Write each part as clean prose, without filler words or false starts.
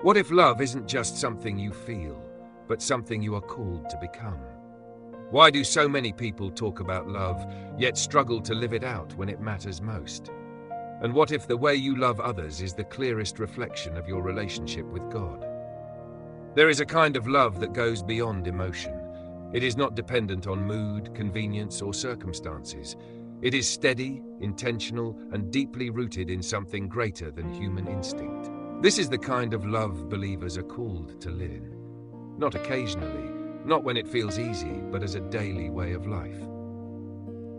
What if love isn't just something you feel, but something you are called to become? Why do so many people talk about love, yet struggle to live it out when it matters most? And what if the way you love others is the clearest reflection of your relationship with God? There is a kind of love that goes beyond emotion. It is not dependent on mood, convenience, or circumstances. It is steady, intentional, and deeply rooted in something greater than human instinct. This is the kind of love believers are called to live in. Not occasionally, not when it feels easy, but as a daily way of life.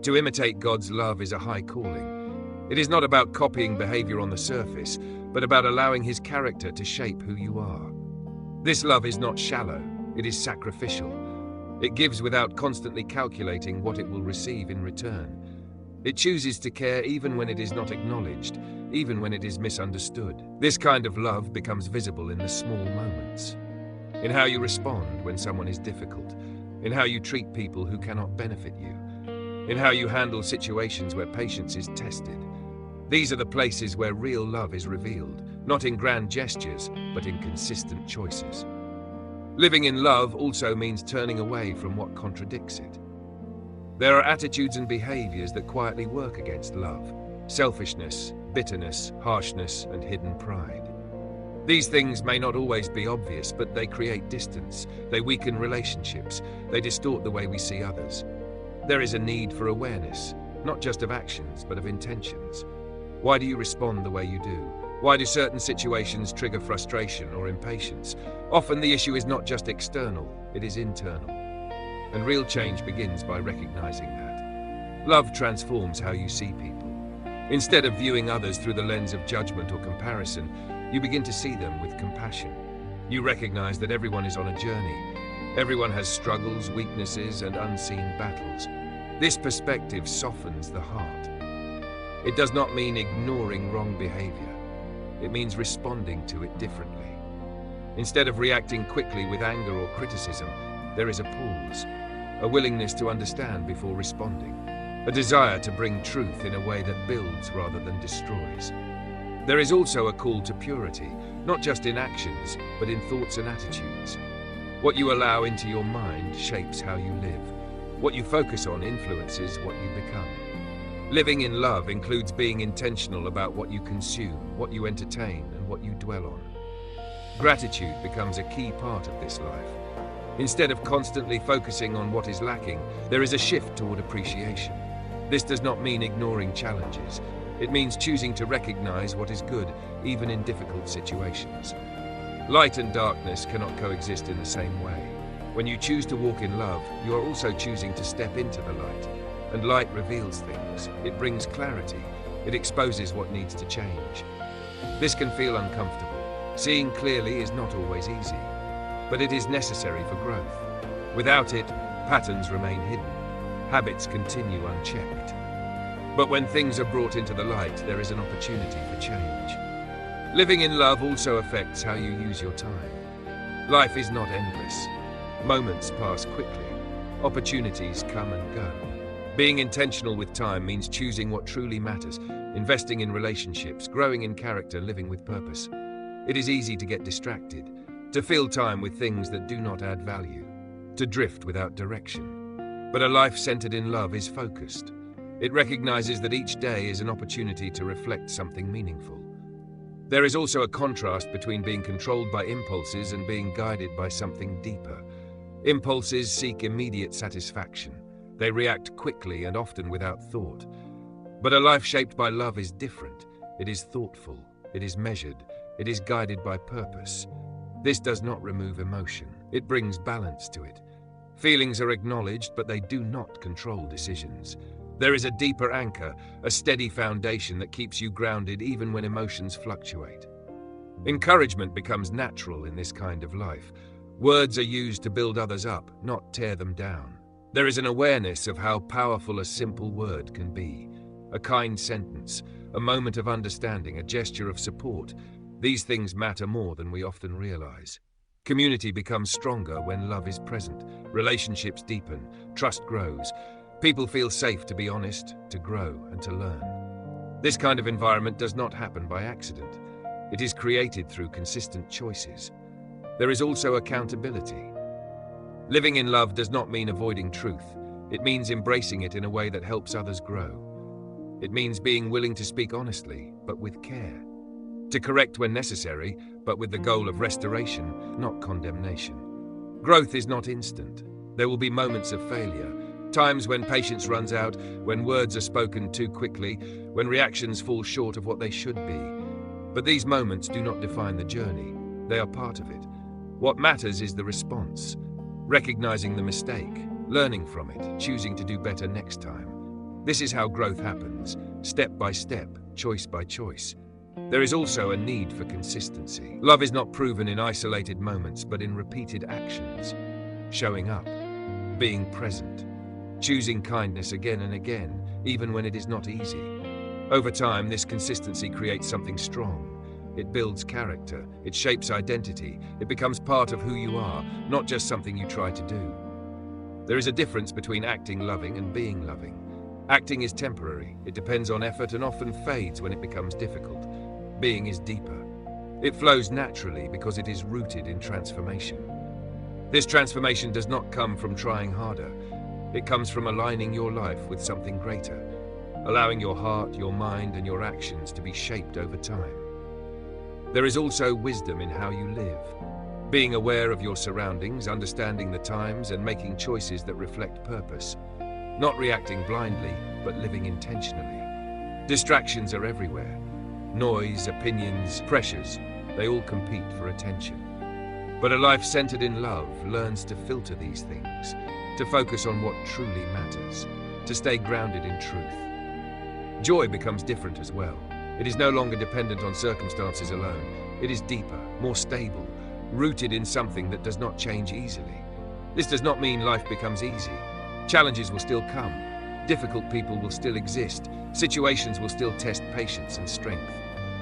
To imitate God's love is a high calling. It is not about copying behavior on the surface, but about allowing His character to shape who you are. This love is not shallow, it is sacrificial. It gives without constantly calculating what it will receive in return. It chooses to care even when it is not acknowledged, even when it is misunderstood. This kind of love becomes visible in the small moments. In how you respond when someone is difficult, in how you treat people who cannot benefit you, in how you handle situations where patience is tested. These are the places where real love is revealed, not in grand gestures, but in consistent choices. Living in love also means turning away from what contradicts it. There are attitudes and behaviors that quietly work against love: selfishness, bitterness, harshness, and hidden pride. These things may not always be obvious, but they create distance, they weaken relationships, they distort the way we see others. There is a need for awareness, not just of actions, but of intentions. Why do you respond the way you do? Why do certain situations trigger frustration or impatience? Often the issue is not just external, it is internal. And real change begins by recognizing that. Love transforms how you see people. Instead of viewing others through the lens of judgment or comparison, you begin to see them with compassion. You recognize that everyone is on a journey. Everyone has struggles, weaknesses, and unseen battles. This perspective softens the heart. It does not mean ignoring wrong behavior. It means responding to it differently. Instead of reacting quickly with anger or criticism, there is a pause, a willingness to understand before responding, a desire to bring truth in a way that builds rather than destroys. There is also a call to purity, not just in actions, but in thoughts and attitudes. What you allow into your mind shapes how you live. What you focus on influences what you become. Living in love includes being intentional about what you consume, what you entertain, and what you dwell on. Gratitude becomes a key part of this life. Instead of constantly focusing on what is lacking, there is a shift toward appreciation. This does not mean ignoring challenges. It means choosing to recognize what is good, even in difficult situations. Light and darkness cannot coexist in the same way. When you choose to walk in love, you are also choosing to step into the light. And light reveals things. It brings clarity. It exposes what needs to change. This can feel uncomfortable. Seeing clearly is not always easy, but it is necessary for growth. Without it, patterns remain hidden. Habits continue unchecked. But when things are brought into the light, there is an opportunity for change. Living in love also affects how you use your time. Life is not endless. Moments pass quickly. Opportunities come and go. Being intentional with time means choosing what truly matters, investing in relationships, growing in character, living with purpose. It is easy to get distracted, to fill time with things that do not add value, to drift without direction. But a life centered in love is focused. It recognizes that each day is an opportunity to reflect something meaningful. There is also a contrast between being controlled by impulses and being guided by something deeper. Impulses seek immediate satisfaction. They react quickly and often without thought. But a life shaped by love is different. It is thoughtful, it is measured, it is guided by purpose. This does not remove emotion. It brings balance to it. Feelings are acknowledged, but they do not control decisions. There is a deeper anchor, a steady foundation that keeps you grounded even when emotions fluctuate. Encouragement becomes natural in this kind of life. Words are used to build others up, not tear them down. There is an awareness of how powerful a simple word can be. A kind sentence, a moment of understanding, a gesture of support. These things matter more than we often realize. Community becomes stronger when love is present. Relationships deepen, trust grows. People feel safe to be honest, to grow, and to learn. This kind of environment does not happen by accident. It is created through consistent choices. There is also accountability. Living in love does not mean avoiding truth. It means embracing it in a way that helps others grow. It means being willing to speak honestly, but with care. To correct when necessary, but with the goal of restoration, not condemnation. Growth is not instant. There will be moments of failure, times when patience runs out, when words are spoken too quickly, when reactions fall short of what they should be. But these moments do not define the journey. They are part of it. What matters is the response. Recognizing the mistake, learning from it, choosing to do better next time. This is how growth happens, step by step, choice by choice. There is also a need for consistency. Love is not proven in isolated moments, but in repeated actions. Showing up, being present, choosing kindness again and again, even when it is not easy. Over time, this consistency creates something strong. It builds character, it shapes identity, it becomes part of who you are, not just something you try to do. There is a difference between acting loving and being loving. Acting is temporary, it depends on effort and often fades when it becomes difficult. Being is deeper. It flows naturally because it is rooted in transformation. This transformation does not come from trying harder. It comes from aligning your life with something greater, allowing your heart, your mind, and your actions to be shaped over time. There is also wisdom in how you live. Being aware of your surroundings, understanding the times, and making choices that reflect purpose. Not reacting blindly, but living intentionally. Distractions are everywhere. Noise, opinions, pressures, they all compete for attention. But a life centered in love learns to filter these things, to focus on what truly matters, to stay grounded in truth. Joy becomes different as well. It is no longer dependent on circumstances alone. It is deeper, more stable, rooted in something that does not change easily. This does not mean life becomes easy. Challenges will still come. Difficult people will still exist. Situations will still test patience and strength.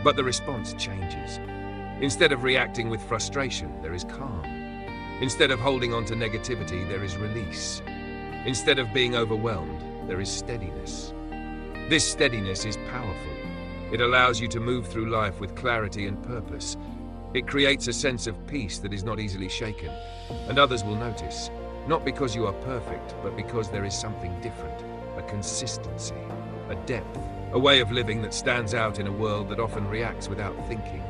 But the response changes. Instead of reacting with frustration, there is calm. Instead of holding on to negativity, there is release. Instead of being overwhelmed, there is steadiness. This steadiness is powerful. It allows you to move through life with clarity and purpose. It creates a sense of peace that is not easily shaken, and others will notice, not because you are perfect, but because there is something different, a consistency, a depth, a way of living that stands out in a world that often reacts without thinking.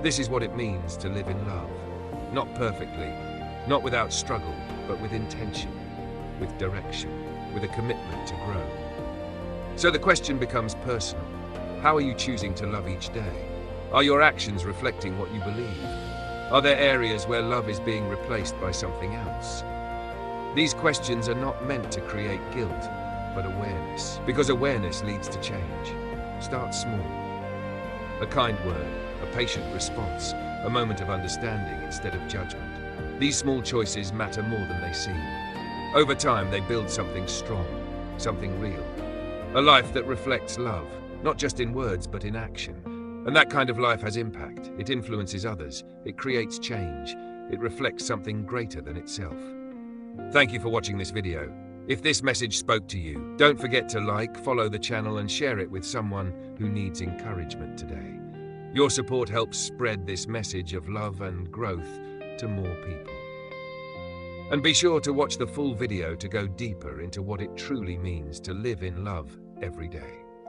This is what it means to live in love, not perfectly, not without struggle, but with intention, with direction, with a commitment to grow. So the question becomes personal. How are you choosing to love each day? Are your actions reflecting what you believe? Are there areas where love is being replaced by something else? These questions are not meant to create guilt, but awareness. Because awareness leads to change. Start small. A kind word, a patient response, a moment of understanding instead of judgment. These small choices matter more than they seem. Over time, they build something strong, something real. A life that reflects love, not just in words, but in action. And that kind of life has impact. It influences others. It creates change. It reflects something greater than itself. Thank you for watching this video. If this message spoke to you, don't forget to like, follow the channel, and share it with someone who needs encouragement today. Your support helps spread this message of love and growth to more people. And be sure to watch the full video to go deeper into what it truly means to live in love every day.